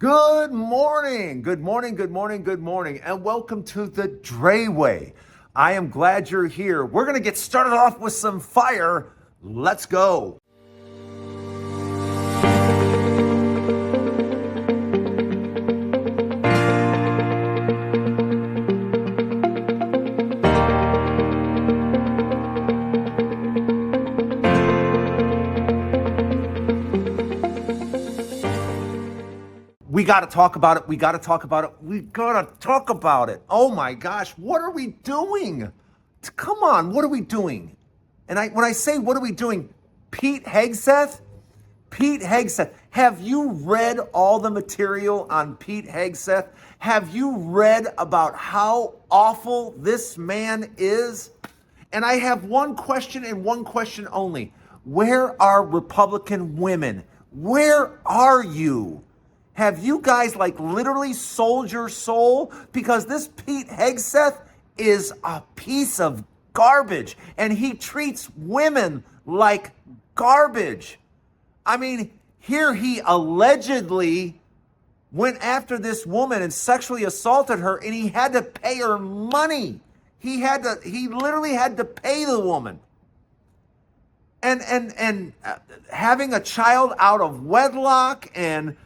Good morning, good morning, good morning, good morning, and welcome to the Drayway. I am glad you're here. We're going to get started off with some fire. Let's go. We got to talk about it. We got to talk about it. We got to talk about it. Oh my gosh, what are we doing? Come on, what are we doing? And when I say what are we doing, Pete Hegseth, have you read all the material on Pete Hegseth? Have you read about how awful this man is? And I have one question and one question only. Where are Republican women? Where are you? Have you guys literally sold your soul? Because this Pete Hegseth is a piece of garbage and he treats women like garbage. I mean, here he allegedly went after this woman and sexually assaulted her and he had to pay her money. He literally had to pay the woman. And having a child out of wedlock and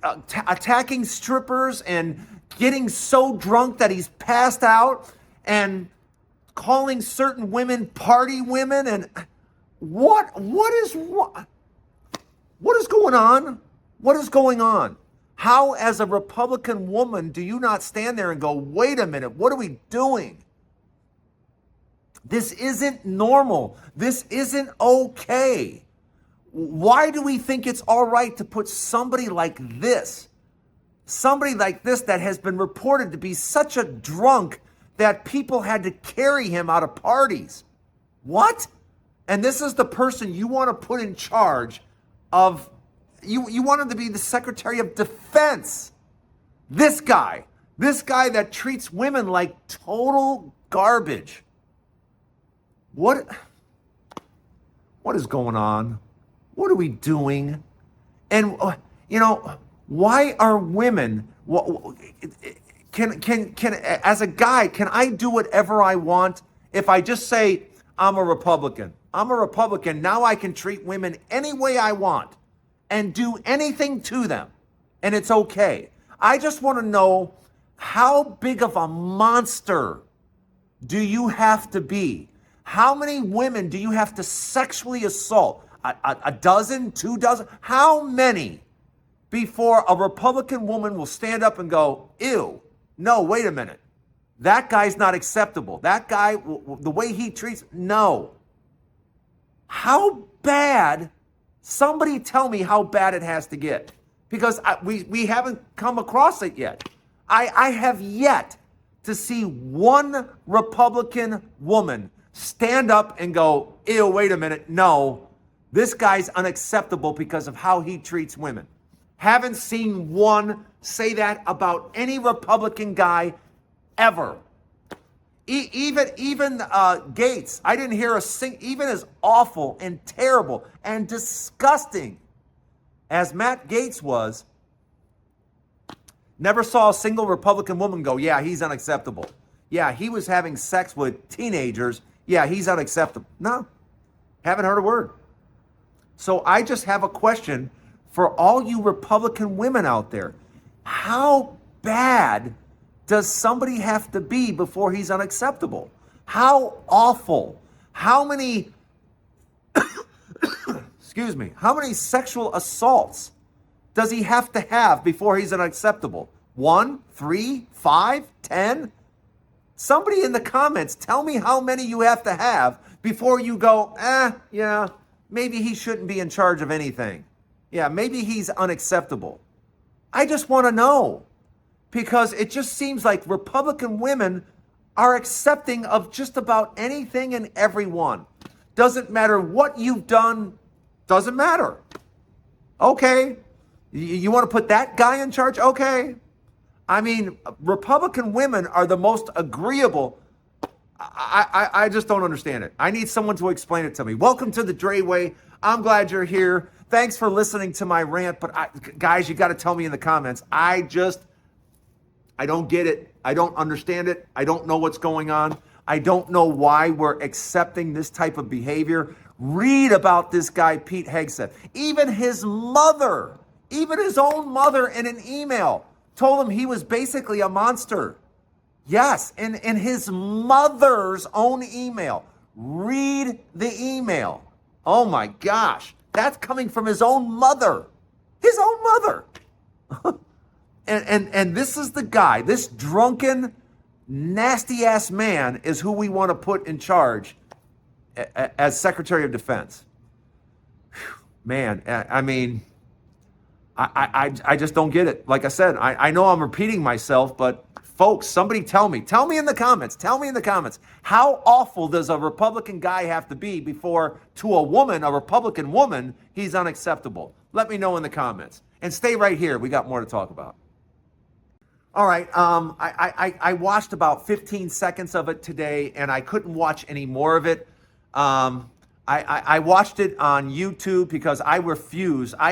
attacking strippers and getting so drunk that he's passed out and calling certain women party women. And what is going on? What is going on? How, as a Republican woman, do you not stand there and go, wait a minute, what are we doing? This isn't normal. This isn't okay. Why do we think it's all right to put somebody like this that has been reported to be such a drunk that people had to carry him out of parties? What? And this is the person you want to put in charge of, you want him to be the Secretary of Defense. This guy that treats women like total garbage. What is going on? What are we doing? And, why are women, as a guy, can I do whatever I want? If I just say, I'm a Republican, now I can treat women any way I want and do anything to them. And it's okay. I just want to know, how big of a monster do you have to be? How many women do you have to sexually assault? A dozen, 2 dozen? How many before a Republican woman will stand up and go, ew, no, wait a minute. That guy's not acceptable. That guy, the way he treats, no. How bad? Somebody tell me how bad it has to get. Because we haven't come across it yet. I have yet to see one Republican woman stand up and go, ew, wait a minute, no. This guy's unacceptable because of how he treats women. Haven't seen one say that about any Republican guy ever. Even Gates, I didn't hear even as awful and terrible and disgusting as Matt Gaetz was, never saw a single Republican woman go, yeah, he's unacceptable. Yeah, he was having sex with teenagers. Yeah, he's unacceptable. No, haven't heard a word. So I just have a question for all you Republican women out there. How bad does somebody have to be before he's unacceptable? How awful? How many, how many sexual assaults does he have to have before he's unacceptable? 1, 3, 5, 10? Somebody in the comments, tell me how many you have to have before you go, yeah, maybe he shouldn't be in charge of anything. Yeah, maybe he's unacceptable. I just want to know, because it just seems like Republican women are accepting of just about anything and everyone. Doesn't matter what you've done, doesn't matter. Okay, you want to put that guy in charge? Okay. I mean, Republican women are the most agreeable. I just don't understand it. I need someone to explain it to me. Welcome to the Drayway. I'm glad you're here. Thanks for listening to my rant. But guys, you got to tell me in the comments. I don't get it. I don't understand it. I don't know what's going on. I don't know why we're accepting this type of behavior. Read about this guy, Pete Hegseth. Even his mother, even his own mother in an email told him he was basically a monster. Yes, in his mother's own email. Read the email. Oh my gosh. That's coming from his own mother. His own mother. and this is the guy, this drunken, nasty ass man is who we want to put in charge as Secretary of Defense. Man, I mean, I just don't get it. Like I said, I know I'm repeating myself, but folks, somebody tell me in the comments, how awful does a Republican guy have to be before, to a woman, a Republican woman, he's unacceptable? Let me know in the comments. And stay right here. We got more to talk about. All right, I watched about 15 seconds of it today, and I couldn't watch any more of it. I watched it on YouTube because I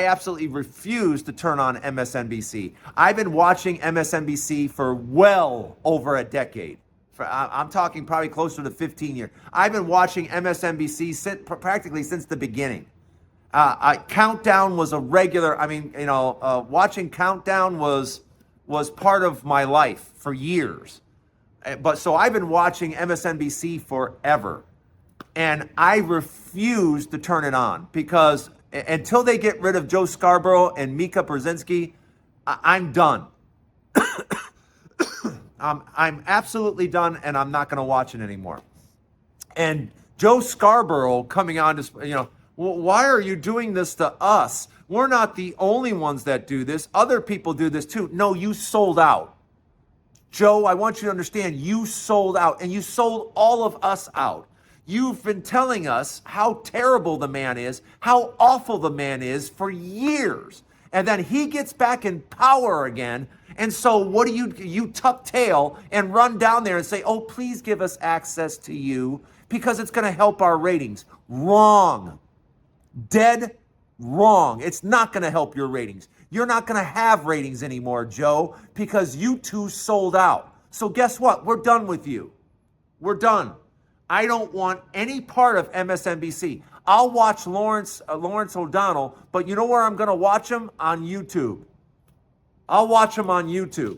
absolutely refuse to turn on MSNBC. I've been watching MSNBC for well over a decade. I'm talking probably closer to 15 years. I've been watching MSNBC practically since the beginning. Countdown was a regular, watching Countdown was part of my life for years. But so I've been watching MSNBC forever. And I refuse to turn it on because until they get rid of Joe Scarborough and Mika Brzezinski, I'm done. I'm absolutely done, and I'm not going to watch it anymore. And Joe Scarborough coming on to, well, why are you doing this to us? We're not the only ones that do this. Other people do this too. No, you sold out. Joe, I want you to understand, you sold out, and you sold all of us out. You've been telling us how terrible the man is, how awful the man is for years. And then he gets back in power again. And so what do you tuck tail and run down there and say, oh, please give us access to you because it's going to help our ratings. Wrong. Dead wrong. It's not going to help your ratings. You're not going to have ratings anymore, Joe, because you two sold out. So guess what? We're done with you. We're done. I don't want any part of MSNBC. I'll watch Lawrence O'Donnell, but you know where I'm going to watch him? On YouTube. I'll watch him on YouTube.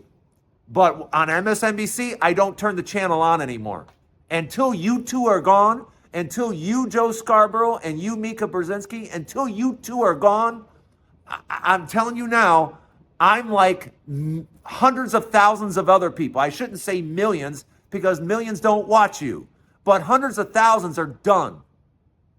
But on MSNBC, I don't turn the channel on anymore. Until you two are gone, until you, Joe Scarborough, and you, Mika Brzezinski, until you two are gone, I'm telling you now, I'm like hundreds of thousands of other people. I shouldn't say millions because millions don't watch you. But hundreds of thousands are done.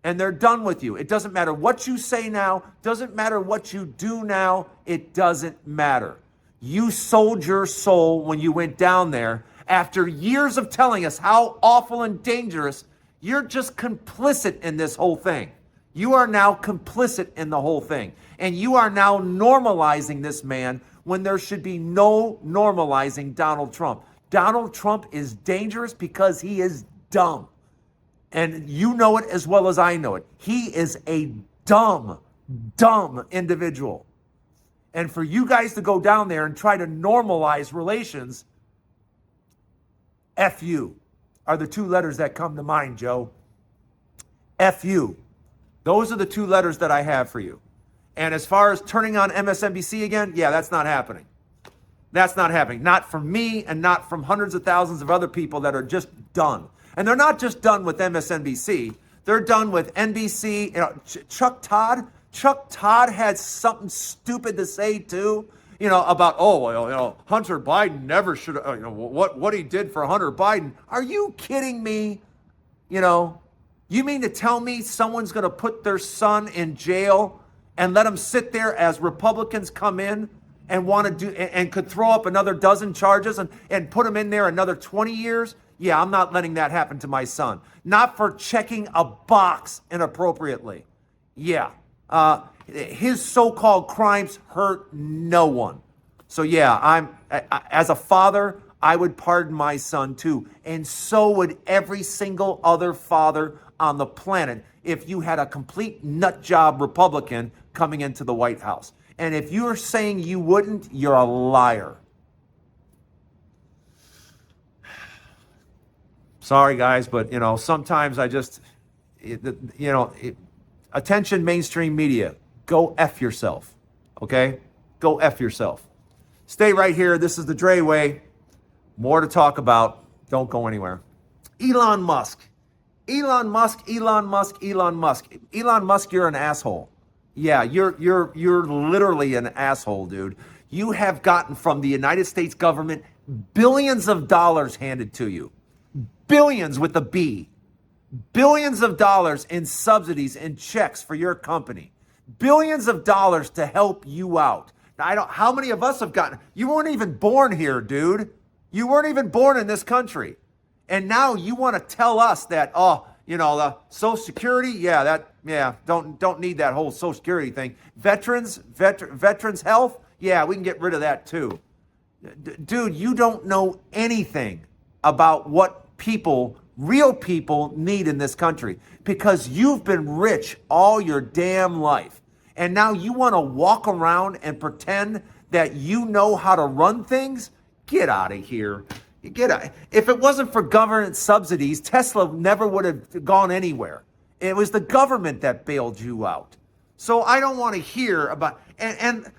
And they're done with you. It doesn't matter what you say now. Doesn't matter what you do now. It doesn't matter. You sold your soul when you went down there. After years of telling us how awful and dangerous, you're just complicit in this whole thing. You are now complicit in the whole thing. And you are now normalizing this man when there should be no normalizing Donald Trump. Donald Trump is dangerous because he is dumb. And you know it as well as I know it. He is a dumb individual. And for you guys to go down there and try to normalize relations, FU are the two letters that come to mind, Joe. FU. Those are the two letters that I have for you. And as far as turning on MSNBC again, yeah, that's not happening. That's not happening. Not from me and not from hundreds of thousands of other people that are just done. And they're not just done with MSNBC. They're done with NBC. Chuck Todd had something stupid to say too. About Hunter Biden never should. What he did for Hunter Biden. Are you kidding me? You mean to tell me someone's going to put their son in jail and let him sit there as Republicans come in and want to do and could throw up another dozen charges and put him in there another 20 years? Yeah, I'm not letting that happen to my son. Not for checking a box inappropriately. Yeah. His so-called crimes hurt no one. So yeah, as a father, I would pardon my son too. And so would every single other father on the planet if you had a complete nut job Republican coming into the White House. And if you're saying you wouldn't, you're a liar. Sorry, guys, but, sometimes I just, attention mainstream media, go F yourself, okay? Go F yourself. Stay right here. This is the Drayway. More to talk about. Don't go anywhere. Elon Musk. Elon Musk, Elon Musk, Elon Musk. Elon Musk, you're an asshole. Yeah, you're literally an asshole, dude. You have gotten from the United States government billions of dollars handed to you. Billions with a B. Billions of dollars in subsidies and checks for your company. Billions of dollars to help you out. Now, how many of us have gotten, you weren't even born here, dude. You weren't even born in this country. And now you want to tell us that, the Social Security, don't need that whole Social Security thing. Veterans health, yeah, we can get rid of that too. Dude, you don't know anything about what real people need in this country, because you've been rich all your damn life. And now you want to walk around and pretend that you know how to run things? Get out of here. If it wasn't for government subsidies, Tesla never would have gone anywhere. It was the government that bailed you out. So I don't want to hear about, and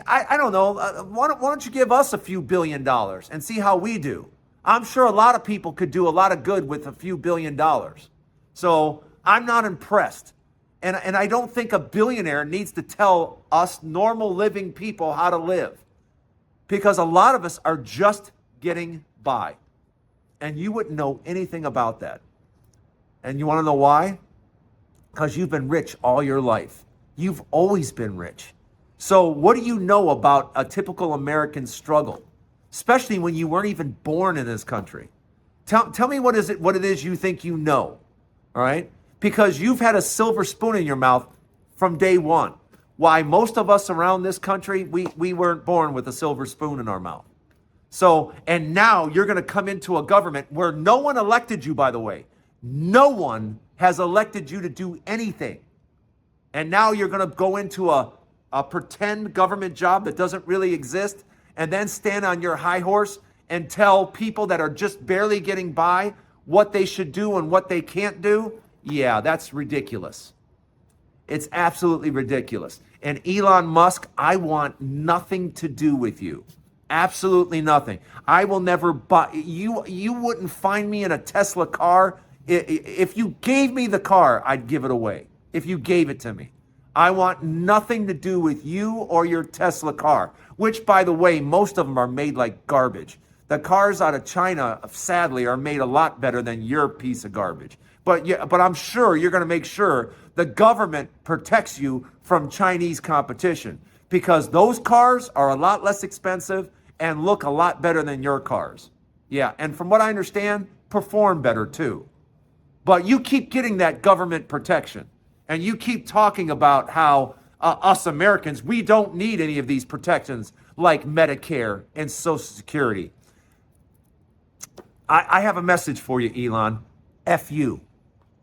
I don't know, why don't you give us a few $1 billion and see how we do? I'm sure a lot of people could do a lot of good with a few $1 billion. So I'm not impressed. And I don't think a billionaire needs to tell us normal living people how to live, because a lot of us are just getting by. And you wouldn't know anything about that. And you want to know why? Because you've been rich all your life. You've always been rich. So what do you know about a typical American struggle? Especially when you weren't even born in this country. Tell me what it is you think you know, all right? Because you've had a silver spoon in your mouth from day one. Why most of us around this country, we weren't born with a silver spoon in our mouth. So, and now you're going to come into a government where no one elected you, by the way. No one has elected you to do anything. And now you're going to go into a pretend government job that doesn't really exist, and then stand on your high horse and tell people that are just barely getting by what they should do and what they can't do? Yeah, that's ridiculous. It's absolutely ridiculous. And Elon Musk, I want nothing to do with you. Absolutely nothing. I will never buy, you wouldn't find me in a Tesla car. If you gave me the car, I'd give it away. If you gave it to me. I want nothing to do with you or your Tesla car, which, by the way, most of them are made like garbage. The cars out of China, sadly, are made a lot better than your piece of garbage. But I'm sure you're going to make sure the government protects you from Chinese competition, because those cars are a lot less expensive and look a lot better than your cars. Yeah, and from what I understand, perform better too. But you keep getting that government protection. And you keep talking about how us Americans, we don't need any of these protections like Medicare and Social Security. I have a message for you, Elon. F you.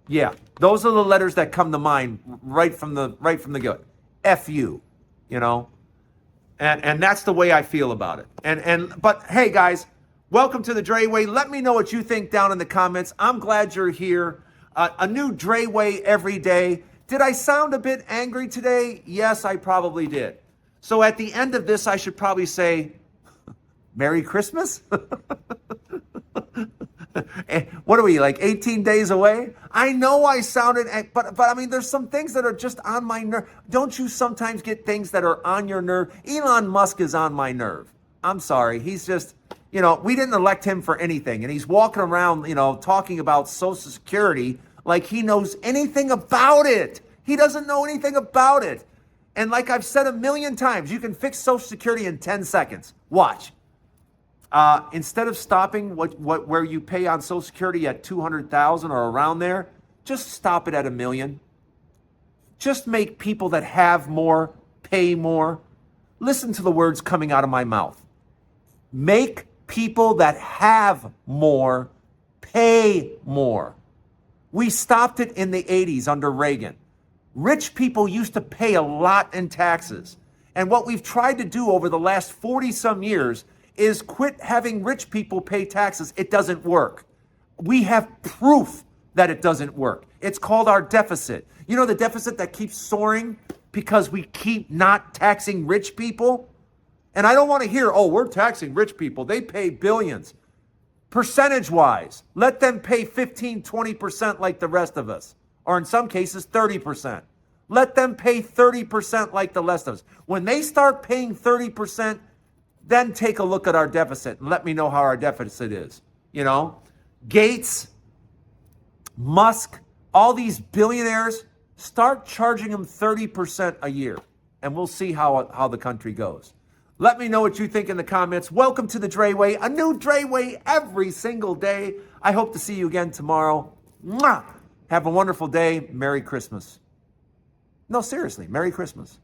Yeah, those are the letters that come to mind right from the gut. F you, And that's the way I feel about it. But hey, guys, welcome to the Drayway. Let me know what you think down in the comments. I'm glad you're here. A new Drayway every day. Did I sound a bit angry today? Yes, I probably did. So at the end of this, I should probably say, Merry Christmas? What are we, like 18 days away? I know I sounded, but I mean, there's some things that are just on my nerve. Don't you sometimes get things that are on your nerve? Elon Musk is on my nerve. I'm sorry. He's just, we didn't elect him for anything. And he's walking around, talking about Social Security like he knows anything about it. He doesn't know anything about it. And like I've said a million times, you can fix Social Security in 10 seconds. Watch. Instead of stopping where you pay on Social Security at 200,000 or around there, just stop it at $1 million. Just make people that have more pay more. Listen to the words coming out of my mouth. Make people that have more pay more. We stopped it in the 80s under Reagan. Rich people used to pay a lot in taxes. And what we've tried to do over the last 40 some years is quit having rich people pay taxes. It doesn't work. We have proof that it doesn't work. It's called our deficit. You know, the deficit that keeps soaring because we keep not taxing rich people? And I don't want to hear, oh, we're taxing rich people. They pay billions. Percentage-wise, let them pay 15, 20% like the rest of us. Or in some cases, 30%. Let them pay 30% like the rest of us. When they start paying 30%, then take a look at our deficit and let me know how our deficit is. You know, Gates, Musk, all these billionaires, start charging them 30% a year, and we'll see how the country goes. Let me know what you think in the comments. Welcome to the Drayway, a new Drayway every single day. I hope to see you again tomorrow. Mwah! Have a wonderful day. Merry Christmas. No, seriously, Merry Christmas.